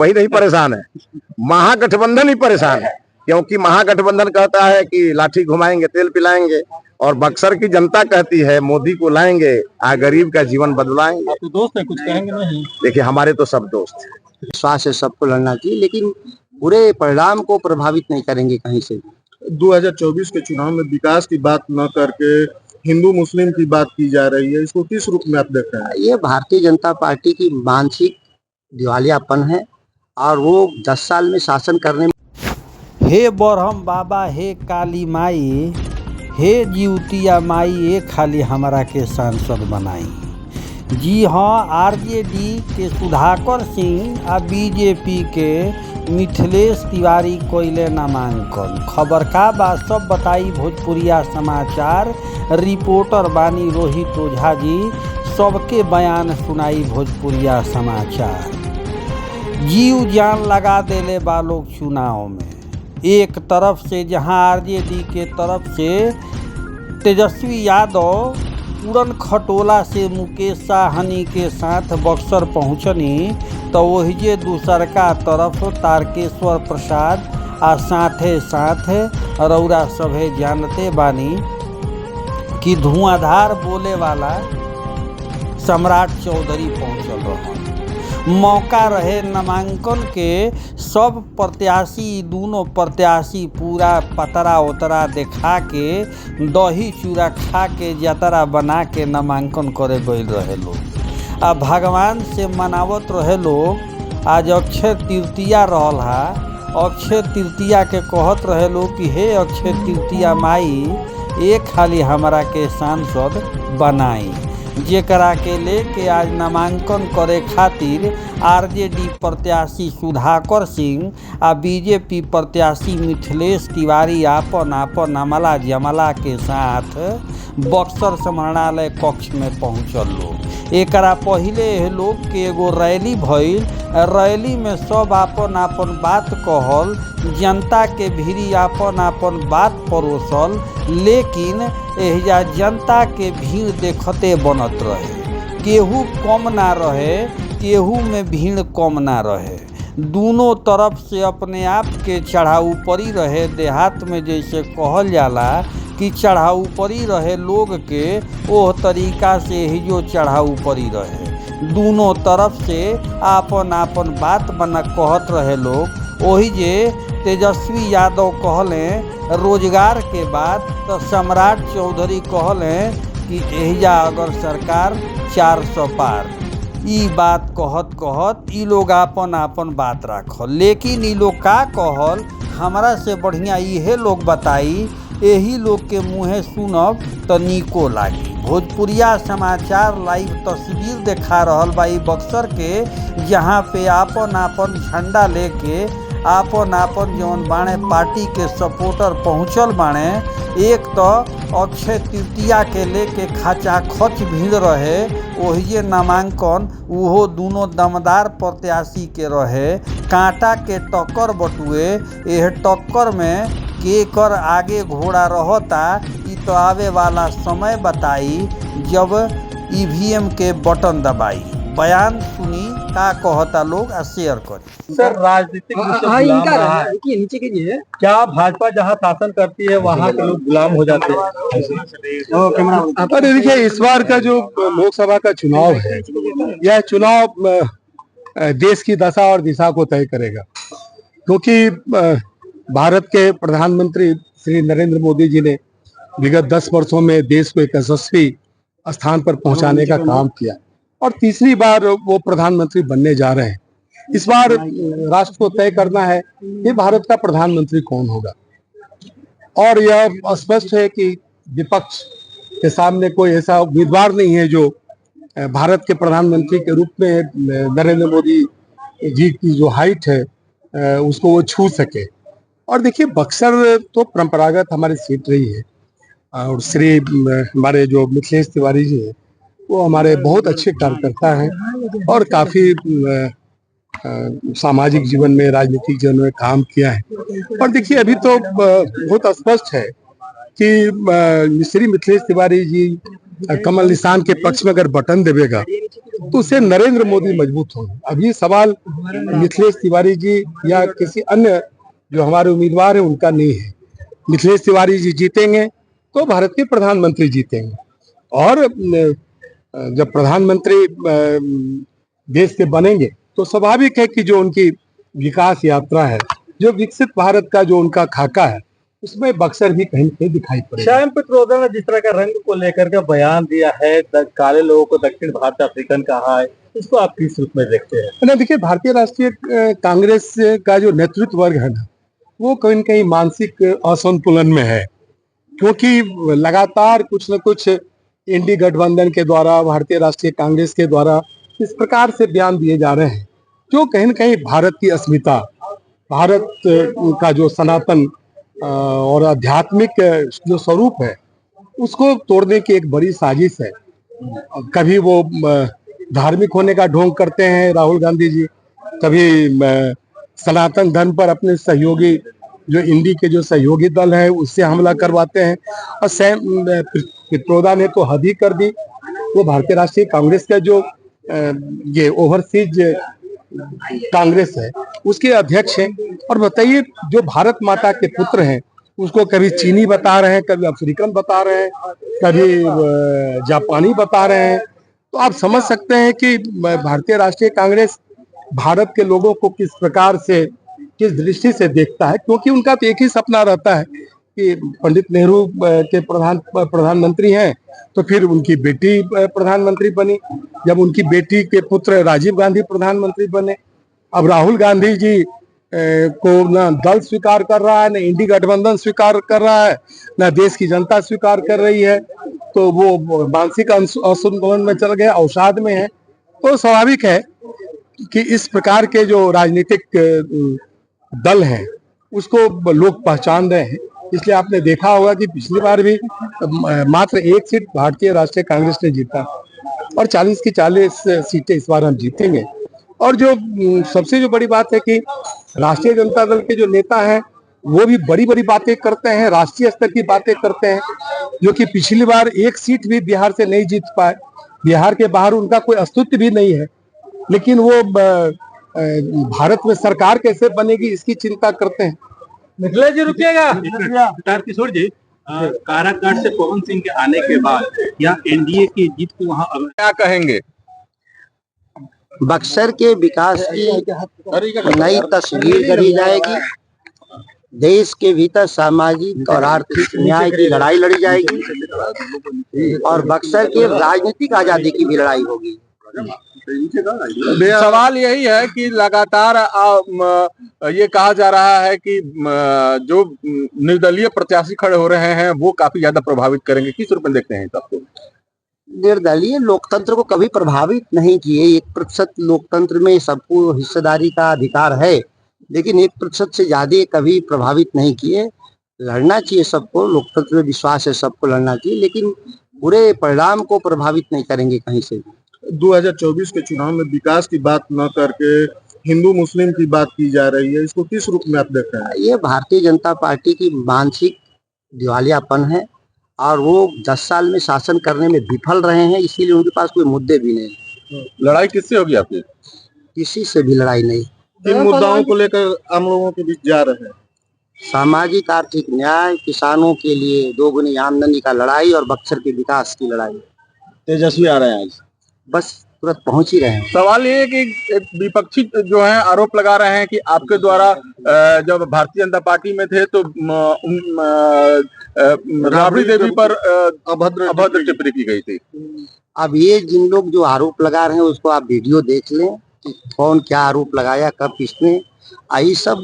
वही नहीं परेशान है, महागठबंधन ही परेशान है। क्योंकि महागठबंधन कहता है कि लाठी घुमाएंगे, तेल पिलाएंगे, और बक्सर की जनता कहती है मोदी को लाएंगे, गरीब का जीवन बदलाएंगे। तो दोस्त है, कुछ कहेंगे नहीं? देखिए, हमारे तो सब दोस्त हैं। विश्वास है सबको लड़ना चाहिए, लेकिन पूरे परिणाम को प्रभावित नहीं करेंगे कहीं से। 2024 के चुनाव में विकास की बात न करके हिंदू मुस्लिम की बात की जा रही है, इसको किस रूप में आप देख रहे हैं? ये भारतीय जनता पार्टी की मानसिक दिवालियापन है, और वो 10 साल में शासन करने में। हे बरहम बाबा, हे काली माई, हे जीवतिया माई, ये खाली हमारा के सांसद बनाई। जी हाँ, आरजेडी के सुधाकर सिंह आ बीजेपी के मिथिलेश तिवारी कोयले नामांकन। खबर का बा सब बताई भोजपुरिया समाचार। रिपोर्टर बानी रोहित ओझा जी, सबके बयान सुनाई भोजपुरिया समाचार। जीव जान लगा देले बा लोग चुनाव में। एक तरफ से जहां आरजेडी के तरफ से तेजस्वी यादव उड़न खटोला से मुकेश साहनी के साथ बक्सर पहुंचनी, तो वही दूसरका तरफ तारकेश्वर प्रसाद आ साथे साथ रौरा सभे जानते बानी कि धुआंधार बोले वाला सम्राट चौधरी पहुंचल रहा। मौका रहे नामांकन के, सब प्रत्याशी, दोनों प्रत्याशी पूरा पतरा उतरा दिखा के, दही चूड़ा खा के, जतरा बना के नामांकन करे गए रहे लोग। आ भगवान से मनावत रहे लोग। आज अक्षय तृतीया रहल हा, अक्षय तृतीया के कहत रहे लोग कि हे अक्षय तृतीया माई, एक खाली हमारा के सांसद बनाई। जेकरा के लेके आज नामांकन करे खातिर आरजेडी प्रत्याशी सुधाकर सिंह आ बीजेपी प्रत्याशी मिथिलेश तिवारी आपन आपन अमला जमला के साथ बक्सर समाहरणालय कक्ष में पहुँचल लोग। एकरा पहिले लोग के एगो रैली भइल। रैली में सब आपन आपन बात कहल, जनता के भीरी आपन आपन बात परोसल, लेकिन एहिजा जनता के भीड़ देखते बनत रहे। केहू कम ना रहे, केहू में भीड़ कम ना रहे। दोनों तरफ से अपने आप के चढ़ाऊ परी रहे। देहात में जैसे कहल जाला कि चढ़ाऊ परी रहे लोग के, ओह तरीका से ही जो चढ़ाऊ परी रहे। दोनों तरफ से आपन आपन बात बना कहत रहे लोग। वही जे तेजस्वी यादव कहले रोजगार के बाद, तो सम्राट चौधरी कहले कि एहिजा अगर सरकार 400 पार। ई बात कहत कहत ई लोग आपन आपन बात राखल, लेकिन ई लोग का कहल हमरा से बढ़िया इहे लोग बताई। यही लोग के मुँहे सुनब तो नीको लागी। भोजपुरिया समाचार लाइव तस्वीर देखा रहल बा बक्सर के, जहाँ पे आपन आपन झंडा लेके आपन आपन जौन बाणे पार्टी के सपोर्टर पहुँचल बाणे। एक तो अक्षय तृतीया के लेके खचाखच भीड़ रहे। वही नामांकन उहो दोनों दमदार प्रत्याशी के रहे। कांटा के टक्कर बटुए। यह टक्कर में के कर आगे घोड़ा रहता, ई तो आवे वाला समय बताई जब ईवीएम के बटन दबाई। बयान सुनी का कहता लोग आ शेयर करी। सर, राजनीतिक नीचे कीजिए। क्या भाजपा जहां शासन करती है वहां के लोग गुलाम हो जाते हैं? अरे देखिए, इस बार का जो लोकसभा का चुनाव है, यह चुनाव देश की दशा और दिशा को तय करेगा। क्योंकि भारत के प्रधानमंत्री श्री नरेंद्र मोदी जी ने विगत 10 वर्षों में देश को एक यशस्वी स्थान पर पहुंचाने का काम किया, और तीसरी बार वो प्रधानमंत्री बनने जा रहे हैं। इस बार राष्ट्र को तय करना है कि भारत का प्रधानमंत्री कौन होगा, और यह स्पष्ट है कि विपक्ष के सामने कोई ऐसा उम्मीदवार नहीं है जो भारत के प्रधानमंत्री के रूप में नरेंद्र मोदी जी की जो हाइट है उसको वो छू सके। और देखिए, बक्सर तो परंपरागत हमारी सीट रही है, और श्री हमारे जो मिथिलेश तिवारी जी हैं वो हमारे बहुत अच्छे कार्यकर्ता हैं, और काफ़ी सामाजिक जीवन में, राजनीतिक जीवन में काम किया है। और देखिए, अभी तो बहुत स्पष्ट है कि श्री मिथिलेश तिवारी जी कमल निशान के पक्ष में अगर बटन देगा तो उससे नरेंद्र मोदी मजबूत होंगे। अब ये सवाल मिथिलेश तिवारी जी या किसी अन्य जो हमारे उम्मीदवार हैं उनका नहीं है। मिथिलेश तिवारी जी जीतेंगे तो भारत के प्रधानमंत्री जीतेंगे, और जब प्रधानमंत्री देश के बनेंगे तो स्वाभाविक है कि जो उनकी विकास यात्रा है, जो विकसित भारत का जो उनका खाका है, उसमें बक्सर भी कहीं कहीं दिखाई पड़ेगा। श्याम पित्रोदा ने जिस तरह का रंग को लेकर के बयान दिया है, काले लोगों को दक्षिण भारत अफ्रीकन कहा है, इसको आप किस रूप में देखते हैं? ना देखिए, भारतीय राष्ट्रीय कांग्रेस का जो नेतृत्व वर्ग है ना, वो कहीं न कहीं मानसिक असंतुलन में है, क्योंकि लगातार कुछ न कुछ इंडी गठबंधन के द्वारा, भारतीय राष्ट्रीय कांग्रेस के द्वारा इस प्रकार से बयान दिए जा रहे हैं जो कहीं न कहीं भारत की अस्मिता, भारत का जो सनातन और आध्यात्मिक जो स्वरूप है उसको तोड़ने की एक बड़ी साजिश है। कभी वो धार्मिक होने का ढोंग करते हैं राहुल गांधी जी, कभी सनातन धर्म पर अपने सहयोगी जो इंडी के जो सहयोगी दल है उससे हमला करवाते हैं, और सैम पित्रोदा ने तो हद ही कर दी। वो भारतीय राष्ट्रीय कांग्रेस का जो ये ओवरसीज कांग्रेस है उसके अध्यक्ष हैं, और बताइए जो भारत माता के पुत्र हैं उसको कभी चीनी बता रहे हैं, कभी अफ्रीकन बता रहे हैं, कभी जापानी बता रहे हैं। तो आप समझ सकते हैं कि भारतीय राष्ट्रीय कांग्रेस भारत के लोगों को किस प्रकार से, किस दृष्टि से देखता है, क्योंकि उनका तो एक ही सपना रहता है कि पंडित नेहरू के प्रधानमंत्री हैं तो फिर उनकी बेटी प्रधानमंत्री बनी, जब उनकी बेटी के पुत्र राजीव गांधी प्रधानमंत्री बने। अब राहुल गांधी जी को ना दल स्वीकार कर रहा है, ना इंडी गठबंधन स्वीकार कर रहा है, ना देश की जनता स्वीकार कर रही है, तो वो मानसिक असंतुलन में चल गए, अवसाद में है। तो स्वाभाविक है कि इस प्रकार के जो राजनीतिक दल हैं उसको लोग पहचान रहे हैं। इसलिए आपने देखा होगा कि पिछली बार भी मात्र एक सीट भारतीय राष्ट्रीय कांग्रेस ने जीता, और 40 की 40 सीटें इस बार हम जीतेंगे। और जो सबसे जो बड़ी बात है कि राष्ट्रीय जनता दल के जो नेता हैं वो भी बड़ी बड़ी बातें करते हैं, राष्ट्रीय स्तर की बातें करते हैं, जो कि पिछली बार एक सीट भी बिहार से नहीं जीत पाए। बिहार के बाहर उनका कोई अस्तित्व भी नहीं है, लेकिन वो भारत में सरकार कैसे बनेगी इसकी चिंता करते हैं। मिथिलेश जी रुकिएगा। किशोर जी, काराकाट से पवन सिंह के आने के बाद या एनडीए की जीत को वहां क्या कहेंगे? बक्सर के विकास की नई तस्वीर गढ़ी जाएगी, देश के भीतर सामाजिक और आर्थिक न्याय की लड़ाई लड़ी जाएगी, और बक्सर के राजनीतिक आजादी की भी लड़ाई होगी। सवाल यही है कि लगातार ये कहा जा रहा है कि जो निर्दलीय प्रत्याशी खड़े हो रहे हैं वो काफी ज्यादा प्रभावित करेंगे, किस रूप में देखते हैं सबको? निर्दलीय लोकतंत्र को कभी प्रभावित नहीं किए। 1% लोकतंत्र में सबको हिस्सेदारी का अधिकार है, लेकिन 1% से ज्यादा कभी प्रभावित नहीं किए। लड़ना चाहिए सबको, लोकतंत्र में विश्वास है, सबको लड़ना चाहिए, लेकिन पूरे परिणाम को प्रभावित नहीं करेंगे कहीं से भी। 2024 के चुनाव में विकास की बात न करके हिंदू मुस्लिम की बात की जा रही है, इसको किस रूप में आप देखते हैं? ये भारतीय जनता पार्टी की मानसिक दिवालियापन है, और वो 10 साल में शासन करने में विफल रहे हैं, इसीलिए उनके पास कोई मुद्दे भी नहीं। लड़ाई किससे होगी आपकी? किसी से भी लड़ाई नहीं। किन मुद्दाओं को लेकर आम लोगों के बीच जा रहे हैं? सामाजिक आर्थिक न्याय, किसानों के लिए दोगुनी आमदनी का लड़ाई, और बक्सर के विकास की लड़ाई। तेजस्वी आ रहे हैं आज, बस तुरंत पहुंच ही रहे हैं। सवाल ये है कि विपक्षी जो है आरोप लगा रहे हैं कि आपके द्वारा जब भारतीय जनता पार्टी में थे तो राबड़ी देवी पर अभद्र टिप्पणी की गई थी। अब ये जिन लोग जो आरोप लगा रहे हैं उसको आप वीडियो देख लें कि कौन क्या आरोप लगाया, कब किसने। यही सब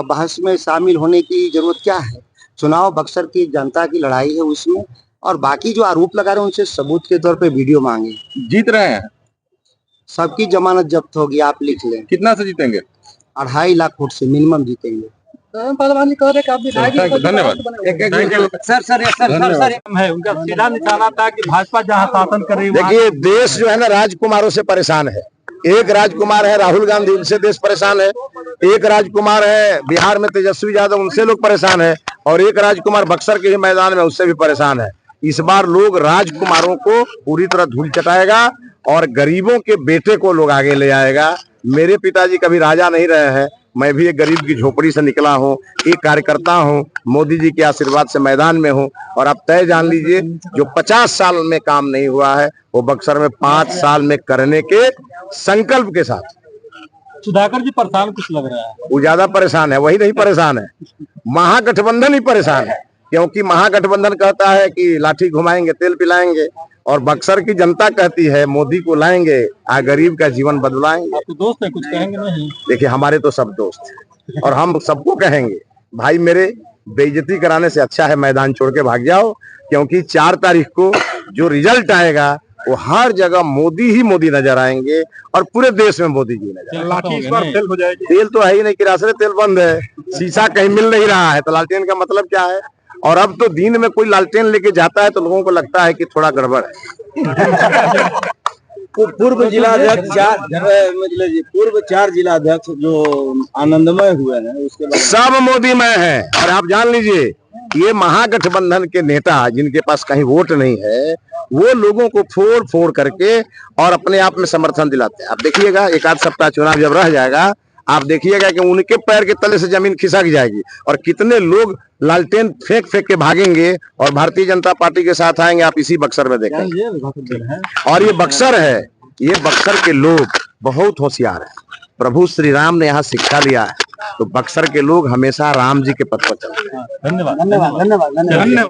बहस में शामिल होने की जरूरत क्या है? चुनाव बक्सर की जनता की लड़ाई है उसमें, और बाकी जो आरोप लगा रहे हैं उनसे सबूत के तौर पे वीडियो मांगे। जीत रहे हैं, सबकी जमानत जब्त होगी, आप लिख लें। कितना से जीतेंगे? 2.5 लाख वोट से मिनिमम जीतेंगे। धन्यवाद। सर है उनका सीधा निशाना था कि भाजपा जहां शासन कर रही है। देखिए, देश जो है ना राजकुमारों से परेशान है। एक राजकुमार है राहुल गांधी, उनसे देश परेशान है। एक राजकुमार है बिहार में तेजस्वी यादव, उनसे लोग परेशान है। और एक राजकुमार बक्सर के ही मैदान में, उससे भी परेशान है। इस बार लोग राजकुमारों को पूरी तरह धूल चटाएगा और गरीबों के बेटे को लोग आगे ले आएगा। मेरे पिताजी कभी राजा नहीं रहे हैं, मैं भी एक गरीब की झोपड़ी से निकला हूँ, एक कार्यकर्ता हूँ, मोदी जी के आशीर्वाद से मैदान में हूँ। और आप तय जान लीजिए, जो 50 साल में काम नहीं हुआ है वो बक्सर में 5 साल में करने के संकल्प के साथ। सुधाकर जी परेशान कुछ लग रहा है। वो ज्यादा परेशान है, वही नहीं परेशान है, महागठबंधन ही परेशान है। क्योंकि महागठबंधन कहता है कि लाठी घुमाएंगे तेल पिलाएंगे, और बक्सर की जनता कहती है मोदी को लाएंगे, गरीब का जीवन बदलाएंगे। आपके दोस्त है, कुछ कहेंगे नहीं? देखिए, हमारे तो सब दोस्त हैं और हम सबको कहेंगे, भाई मेरे बेइज्जती कराने से अच्छा है मैदान छोड़ के भाग जाओ। क्योंकि 4 तारीख को जो रिजल्ट आएगा वो हर जगह मोदी ही मोदी नजर आएंगे और पूरे देश में मोदी जी नजर आएंगे। लाठी इस बार फेल हो जाएगी। तेल तो है ही नहीं, किरासन तेल बंद है, शीशा कहीं मिल नहीं रहा है, तो लालटेन का मतलब क्या है? और अब तो दिन में कोई लालटेन लेके जाता है तो लोगों को लगता है कि थोड़ा गड़बड़ है। पूर्व जिलाध्यक्ष पूर्व 4 जिलाध्यक्ष जो आनंदमय हुए हैं, उसके बाद सब मोदीमय है। और आप जान लीजिए, ये महागठबंधन के नेता जिनके पास कहीं वोट नहीं है, वो लोगों को फोड़ फोड़ करके और अपने आप में समर्थन दिलाते हैं। आप देखिएगा, 1 आध सप्ताह चुनाव जब रह जाएगा, आप देखिएगा कि उनके पैर के तले से जमीन खिसक जाएगी और कितने लोग लालटेन फेंक फेंक के भागेंगे और भारतीय जनता पार्टी के साथ आएंगे। आप इसी बक्सर में देखेंगे। और ये बक्सर है, ये बक्सर के लोग बहुत होशियार है। प्रभु श्री राम ने यहाँ शिक्षा लिया है, तो बक्सर के लोग हमेशा राम जी के पथ पर चलते हैं। धन्यवाद। धन्यवाद।